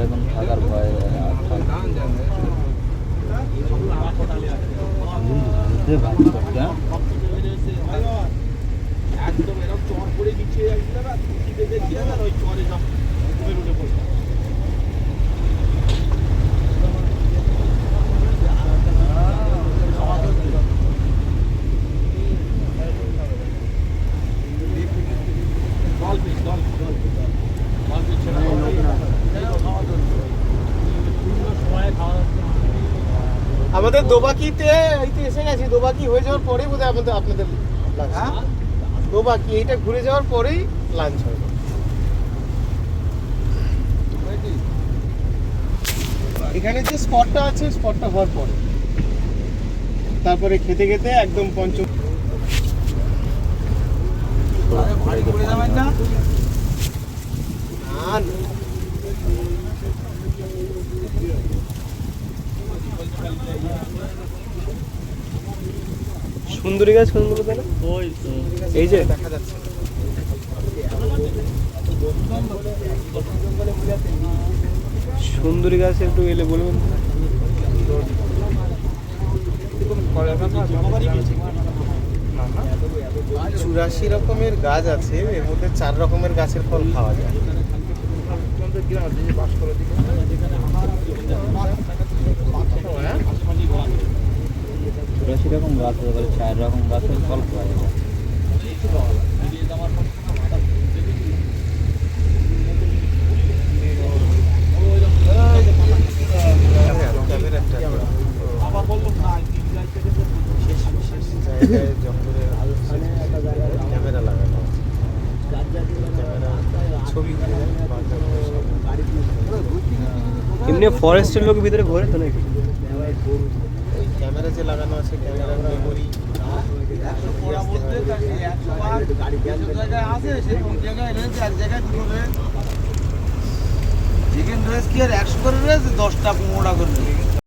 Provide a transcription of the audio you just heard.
এখন থাকার ভয় একদম এরকম চর করে দিচ্ছে দেখিয়ে আর ওই চরে সব উঠে পড়ছে। আমাদের দোবাকিতে এসে গেছি। দোবাকি হয়ে যাওয়ার পরেই বোধহয় আপনাদের লাঞ্চ। দোবাকি এইটা ঘুরে যাওয়ার পরেই লাঞ্চ হবে। এখানে যে স্পটটা আছে স্পটটা হওয়ার পরে তারপরে খেতে খেতে একদম পঞ্চম সুন্দরী গাছ কোনগুলো তাহলে? এই যে দেখা যাচ্ছে সুন্দরী গাছ একটু এলে বলবেন। চুরাশি রকমের গাছ আছে, এর মধ্যে 4 রকমের গাছের ফল খাওয়া যায়। চুরাশি রকম গাছ হতে পারে, 4 রকম গাছের ফল পাওয়া যায়। ক্যামেরা লাগানো ছবি এমনি ফরেস্টের লোক ভিতরে ঘোরে তো নাকি? ওই ক্যামেরা যে লাগানো আছে ক্যামেরার মেমোরি চিকেন রয়েছে কি আর 100 করে রয়েছে 10টা 15টা করে।